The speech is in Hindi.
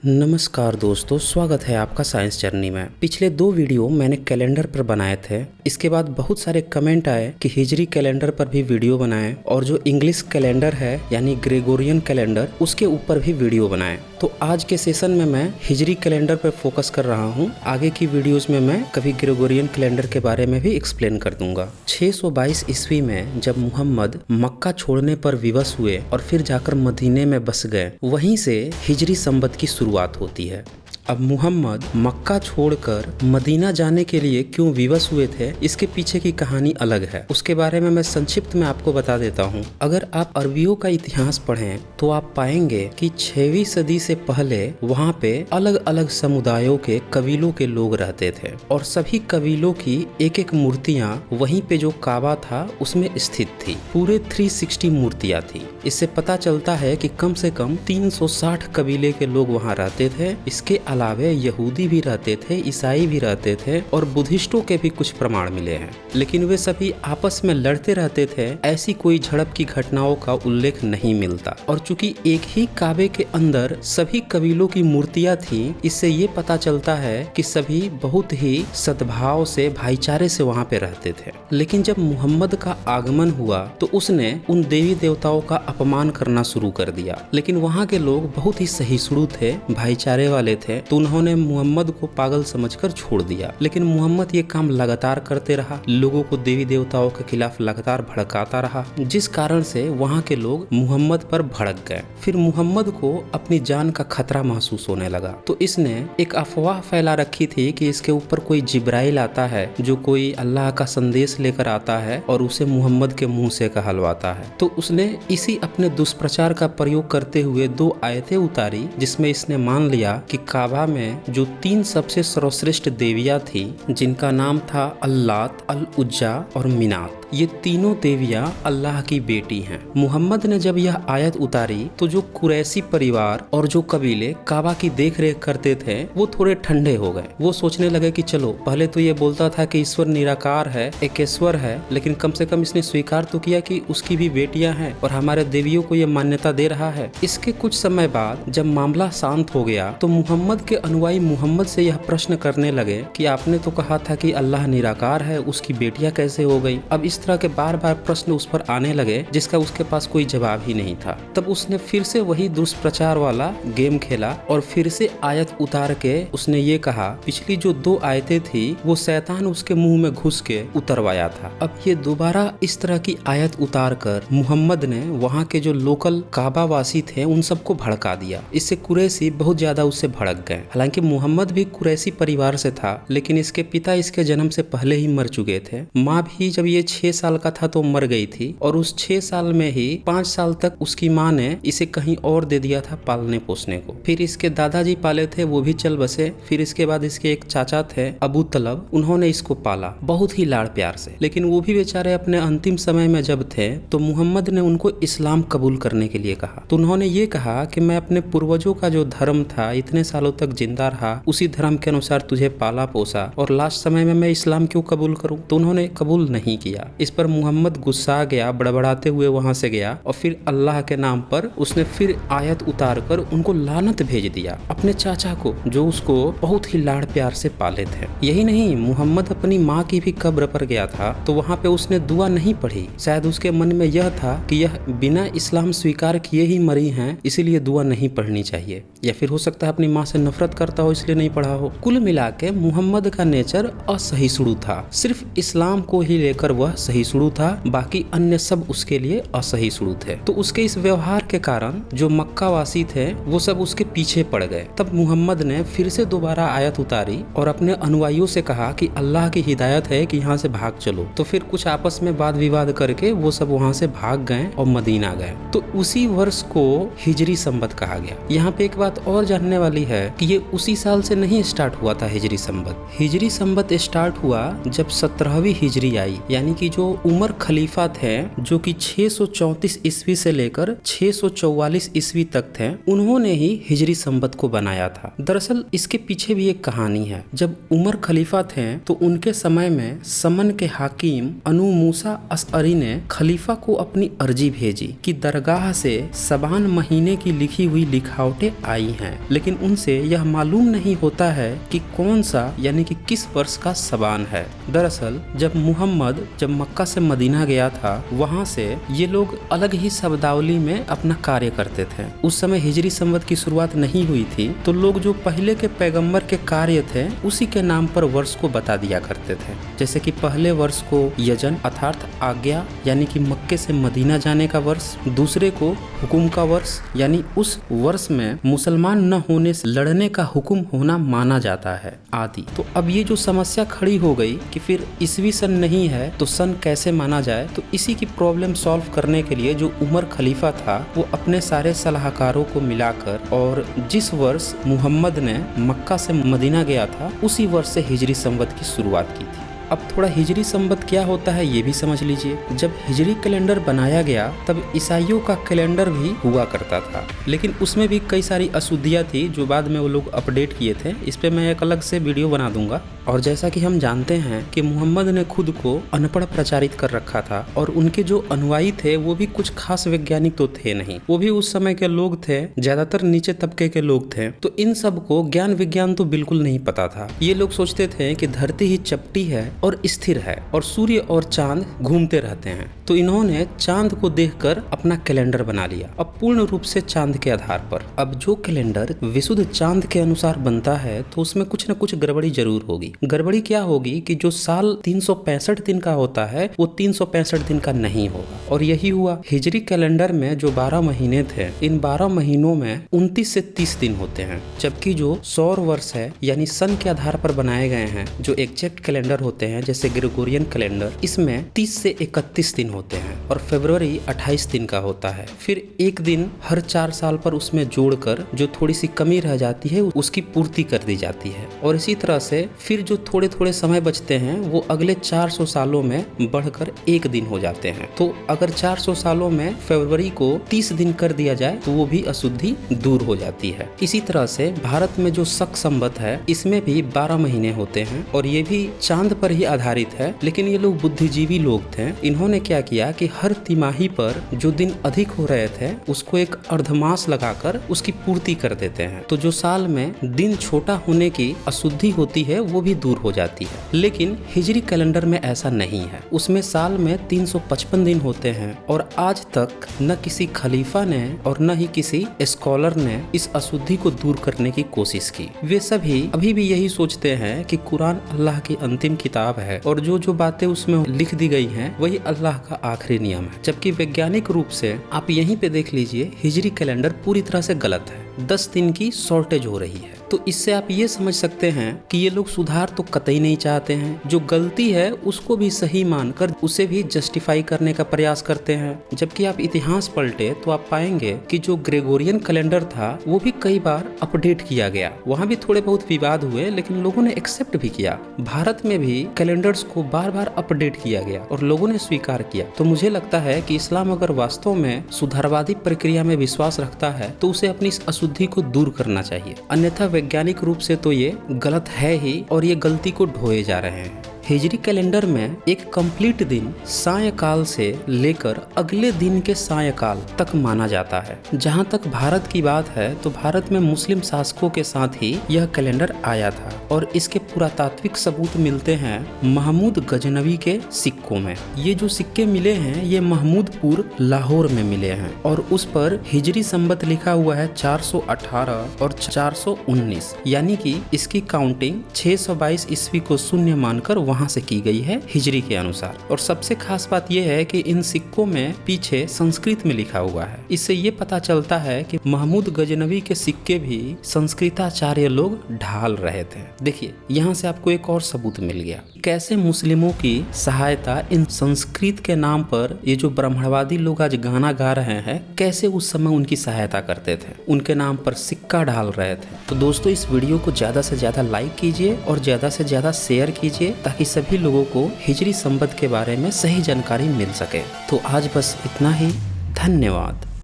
नमस्कार दोस्तों, स्वागत है आपका साइंस जर्नी में। पिछले 2 वीडियो मैंने कैलेंडर पर बनाए थे। इसके बाद बहुत सारे कमेंट आए कि हिजरी कैलेंडर पर भी वीडियो बनाएं और जो इंग्लिश कैलेंडर है यानी ग्रेगोरियन कैलेंडर उसके ऊपर भी वीडियो बनाएं। तो आज के सेशन में मैं हिजरी कैलेंडर पर फोकस कर रहा हूं। आगे की वीडियोस में मैं कभी ग्रेगोरियन कैलेंडर के बारे में भी एक्सप्लेन कर दूंगा। 622 ईस्वी में जब मुहम्मद मक्का छोड़ने पर विवश हुए और फिर जाकर मदीने में बस गए, वहीं से हिजरी संवत की शुरुआत होती है। अब मुहम्मद मक्का छोड़कर मदीना जाने के लिए क्यों विवश हुए थे, इसके पीछे की कहानी अलग है। उसके बारे में मैं संक्षिप्त में आपको बता देता हूँ। अगर आप अरबियों का इतिहास पढ़ें तो आप पाएंगे कि 6वीं सदी से पहले वहाँ पे अलग अलग समुदायों के कबीलों के लोग रहते थे और सभी कबीलों की एक एक मूर्तियाँ वहीं पे जो काबा था उसमें स्थित थी। पूरे 360 मूर्तियाँ थी। इससे पता चलता है कि कम से कम 360 कबीले के लोग वहाँ रहते थे। इसके अलावे यहूदी भी रहते थे, ईसाई भी रहते थे और बुद्धिस्टों के भी कुछ प्रमाण मिले हैं, लेकिन वे सभी आपस में लड़ते रहते थे। ऐसी कोई झड़प की घटनाओं का उल्लेख नहीं मिलता। और चूंकि एक ही काबे के अंदर सभी कबीलों की मूर्तियां थीं, इससे ये पता चलता है कि सभी बहुत ही सद्भाव से, भाईचारे से वहाँ पे रहते थे। लेकिन जब मुहम्मद का आगमन हुआ तो उसने उन देवी देवताओं का अपमान करना शुरू कर दिया। लेकिन वहाँ के लोग बहुत ही सहिष्णु थे, भाईचारे वाले थे, तो उन्होंने मुहम्मद को पागल समझकर छोड़ दिया। लेकिन मुहम्मद ये काम लगातार करते रहा, लोगों को देवी देवताओं के खिलाफ लगातार भड़काता रहा, जिस कारण से वहाँ के लोग मुहम्मद पर भड़क गए। फिर मुहम्मद को अपनी जान का खतरा महसूस होने लगा, तो इसने एक अफवाह फैला रखी थी कि इसके ऊपर कोई जिब्राइल आता है जो कोई अल्लाह का संदेश लेकर आता है और उसे मुहम्मद के मुंह से कहलवाता है। तो उसने इसी अपने दुष्प्रचार का प्रयोग करते हुए 2 आयतें उतारी, जिसमें इसने मान लिया कि काबा में जो 3 सबसे सर्वश्रेष्ठ देवियां थी, जिनका नाम था अल्लात, अल उज्जा और मिनात, ये तीनों देवियां अल्लाह की बेटी हैं। मुहम्मद ने जब यह आयत उतारी तो जो कुरैशी परिवार और जो कबीले काबा की देख रेख करते थे वो थोड़े ठंडे हो गए। वो सोचने लगे कि चलो, पहले तो ये बोलता था कि ईश्वर निराकार है, एकेश्वर है, लेकिन कम से कम इसने स्वीकार तो किया कि उसकी भी बेटियां हैं और हमारे देवियों को ये मान्यता दे रहा है। इसके कुछ समय बाद जब मामला शांत हो गया तो मुहम्मद के अनुयायी मुहम्मद से यह प्रश्न करने लगे कि आपने तो कहा था कि अल्लाह निराकार है, उसकी बेटियां कैसे हो गई। अब इस तरह के बार बार प्रश्न उस पर आने लगे जिसका उसके पास कोई जवाब ही नहीं था। तब उसने फिर से वही दुष्प्रचार वाला गेम खेला और फिर से आयत उतार के उसने ये कहा, पिछली जो 2 आयतें थी वो शैतान उसके मुंह में घुस के उतरवाया था। अब ये दोबारा इस तरह की आयत उतार कर मुहम्मद ने वहाँ के जो लोकल काबा वासी थे उन सबको भड़का दिया। इससे कुरैशी बहुत ज्यादा उससे भड़क गए। हालांकि मुहम्मद भी कुरैशी परिवार से था, लेकिन इसके पिता इसके जन्म से पहले ही मर चुके थे। माँ भी जब ये 6 साल का था तो मर गई थी और उस 6 साल में ही 5 साल तक उसकी माँ ने इसे कहीं और दे दिया था पालने पोसने को। फिर इसके दादाजी पाले थे, वो भी चल बसे। फिर इसके बाद इसके एक चाचा थे अबू तलब, उन्होंने इसको पाला बहुत ही लाड़ प्यार से। लेकिन वो भी बेचारे अपने अंतिम समय में जब थे तो मुहम्मद ने उनको इस्लाम कबूल करने के लिए कहा। तो उन्होंने ये कहा कि मैं अपने पूर्वजों का जो धर्म था, इतने सालों तक जिंदा रहा, उसी धर्म के अनुसार तुझे पाला पोसा और लास्ट समय में मैं इस्लाम क्यों कबूल करूं। तो उन्होंने कबूल नहीं किया। इस पर मुहम्मद गुस्सा गया, बड़बड़ाते हुए वहां से गया और फिर अल्लाह के नाम पर उसने फिर आयत उतार कर उनको लानत भेज दिया, अपने चाचा को जो उसको बहुत ही लाड़ प्यार से पाले थे। यही नहीं, मुहम्मद अपनी माँ की भी कब्र पर गया था तो वहाँ पे उसने दुआ नहीं पढ़ी। शायद उसके मन में यह था कि यह बिना इस्लाम स्वीकार किए ही मरी हैं, इसीलिए दुआ नहीं पढ़नी चाहिए। या फिर हो सकता है अपनी माँ से नफरत करता हो इसलिए नहीं पढ़ा हो। कुल मिला के मुहम्मद का नेचर असहिष्णु था। सिर्फ इस्लाम को ही लेकर वह सहिष्णु था, बाकी अन्य सब उसके लिए असहिष्णु थे। तो उसके इस व्यवहार के कारण जो मक्का वासी थे वो सब उसके पीछे पड़ गए। तब मुहम्मद ने फिर से दोबारा आयत उतारी और अपने अनुयायियों से कहा कि अल्लाह की हिदायत है कि यहाँ से भाग चलो। तो फिर कुछ आपस में वाद विवाद करके वो सब वहाँ से भाग गए और मदीना गए। तो उसी वर्ष को हिजरी संवत कहा गया। यहाँ पे एक बात और जानने वाली है कि ये उसी साल से नहीं स्टार्ट हुआ था हिजरी संवत। हिजरी संवत स्टार्ट हुआ जब 17वीं हिजरी आई, यानी कि जो उमर खलीफा थे जो कि 634 ईस्वी से लेकर 644 ईस्वी तक थे, उन्होंने ही हिजरी संवत को बनाया था। दरअसल इसके पीछे भी एक कहानी है। जब उमर खलीफा थे तो उनके समय में समन के हाकिम अनु मूसा असअरी ने खलीफा को अपनी अर्जी भेजी कि दरगाह से शबान महीने की लिखी हुई लिखावटें आई हैं, लेकिन उनसे यह मालूम नहीं होता है कि कौन सा यानी कि किस वर्ष का शबान है। दरअसल जब मुहम्मद मक्का से मदीना गया था, वहाँ से ये लोग अलग ही शब्दावली में अपना कार्य करते थे। उस समय हिजरी संवत की शुरुआत नहीं हुई थी, तो लोग जो पहले के पैगंबर के कार्य थे उसी के नाम पर वर्ष को बता दिया करते थे। जैसे कि पहले वर्ष को यजन अर्थात आज्ञा यानी कि मक्के से मदीना जाने का वर्ष, दूसरे को हुकुम का वर्ष यानी उस वर्ष में मुसलमान न होने से लड़ने का हुक्म होना माना जाता है आदि। तो अब ये जो समस्या खड़ी हो गई कि फिर ईसवी सन नहीं है तो सन कैसे माना जाए, तो इसी की प्रॉब्लम सॉल्व करने के लिए जो उमर खलीफा था वो अपने सारे सलाहकारों को मिलाकर और जिस वर्ष मुहम्मद ने मक्का से मदीना गया था उसी वर्ष से हिजरी संवत की शुरुआत की थी। अब थोड़ा हिजरी संवत क्या होता है ये भी समझ लीजिए। जब हिजरी कैलेंडर बनाया गया तब ईसाइयों का कैलेंडर भी हुआ करता था, लेकिन उसमें भी कई सारी अशुद्धियाँ थी जो बाद में वो लोग अपडेट किए थे। इस पे मैं एक अलग से वीडियो बना दूंगा। और जैसा कि हम जानते हैं कि मुहम्मद ने खुद को अनपढ़ प्रचारित कर रखा था और उनके जो अनुयायी थे वो भी कुछ खास वैज्ञानिक तो थे नहीं, वो भी उस समय के लोग थे, ज्यादातर नीचे तबके के लोग थे। तो इन सब को ज्ञान विज्ञान तो बिल्कुल नहीं पता था। ये लोग सोचते थे कि धरती ही चपटी है और स्थिर है और सूर्य और चांद घूमते रहते हैं। तो इन्होंने चांद को देखकर अपना कैलेंडर बना लिया, अब पूर्ण रूप से चांद के आधार पर। अब जो कैलेंडर विशुद्ध चांद के अनुसार बनता है तो उसमें कुछ न कुछ गड़बड़ी जरूर होगी। गड़बड़ी क्या होगी कि जो साल 365 दिन का होता है वो 365 दिन का नहीं होगा। और यही हुआ। हिजरी कैलेंडर में जो 12 महीने थे, इन 12 महीनों में 29 से 30 दिन होते हैं, जबकि जो सौर वर्ष है यानी सन के आधार पर बनाए गए हैं जो एग्जैक्ट कैलेंडर होते हैं जैसे ग्रेगोरियन कैलेंडर, इसमें 30 से 31 दिन होते हैं और फरवरी 28 दिन का होता है। फिर एक दिन हर 4 साल पर उसमें जोड़कर जो थोड़ी सी कमी रह जाती है उसकी पूर्ति कर दी जाती है। और इसी तरह से फिर जो थोड़े थोड़े समय बचते हैं वो अगले 400 सालों में बढ़कर एक दिन हो जाते हैं। तो अगर 400 सालों में फरवरी को 30 दिन कर दिया जाए तो वो भी अशुद्धि दूर हो जाती है। इसी तरह से भारत में जो शक संवत है इसमें भी 12 महीने होते हैं और ये भी चांद पर ही आधारित है, लेकिन ये लोग बुद्धिजीवी लोग थे। इन्होंने क्या किया कि हर तिमाही पर जो दिन अधिक हो रहे थे उसको एक अर्धमास लगाकर उसकी पूर्ति कर देते हैं। तो जो साल में दिन छोटा होने की अशुद्धि होती है वो भी दूर हो जाती है। लेकिन हिजरी कैलेंडर में ऐसा नहीं है, उसमें साल में 355 दिन होते हैं और आज तक न किसी खलीफा ने और न ही किसी स्कॉलर ने इस अशुद्धि को दूर करने की कोशिश की। वे सभी अभी भी यही सोचते हैं कि कुरान अल्लाह की अंतिम किताब है और जो जो बातें उसमें लिख दी गई हैं वही अल्लाह का आखिरी नियम है। जबकि वैज्ञानिक रूप से आप यहीं पे देख लीजिए हिजरी कैलेंडर पूरी तरह से गलत है। 10 दिन की शॉर्टेज हो रही है। तो इससे आप ये समझ सकते हैं कि ये लोग सुधार तो कतई नहीं चाहते हैं, जो गलती है उसको भी सही मानकर उसे भी जस्टिफाई करने का प्रयास करते हैं। जबकि आप इतिहास पलटे तो आप पाएंगे कि जो ग्रेगोरियन कैलेंडर था वो भी कई बार अपडेट किया गया, वहाँ भी थोड़े बहुत विवाद हुए लेकिन लोगों ने एक्सेप्ट भी किया। भारत में भी कैलेंडर्स को बार बार अपडेट किया गया और लोगों ने स्वीकार किया। तो मुझे लगता है कि इस्लाम अगर वास्तव में सुधारवादी प्रक्रिया में विश्वास रखता है तो उसे अपनी इस अशुद्धि को दूर करना चाहिए, अन्यथा वैज्ञानिक रूप से तो ये गलत है ही और ये गलती को ढोए जा रहे हैं। हिजरी कैलेंडर में एक कंप्लीट दिन सायंकाल से लेकर अगले दिन के सायंकाल तक माना जाता है। जहां तक भारत की बात है तो भारत में मुस्लिम शासकों के साथ ही यह कैलेंडर आया था और इसके पुरातात्विक सबूत मिलते हैं महमूद गजनवी के सिक्कों में। ये जो सिक्के मिले हैं ये महमूदपुर लाहौर में मिले हैं और उस पर हिजरी संवत लिखा हुआ है 418 और 419, यानी कि इसकी काउंटिंग 622 ईस्वी को शून्य मानकर वहां से की गई है हिजरी के अनुसार। और सबसे खास बात यह है कि इन सिक्कों में पीछे संस्कृत में लिखा हुआ है। इससे ये पता चलता है कि महमूद गजनवी के सिक्के भी संस्कृताचार्य लोग ढाल रहे थे। देखिए यहाँ से आपको एक और सबूत मिल गया कैसे मुस्लिमों की सहायता इन संस्कृत के नाम पर ये जो ब्राह्मणवादी लोग आज गाना गा रहे हैं कैसे उस समय उनकी सहायता करते थे, उनके नाम पर सिक्का डाल रहे थे। तो दोस्तों इस वीडियो को ज्यादा से ज्यादा लाइक कीजिए और ज्यादा से ज्यादा शेयर कीजिए ताकि सभी लोगों को हिजरी संवत के बारे में सही जानकारी मिल सके। तो आज बस इतना ही। धन्यवाद।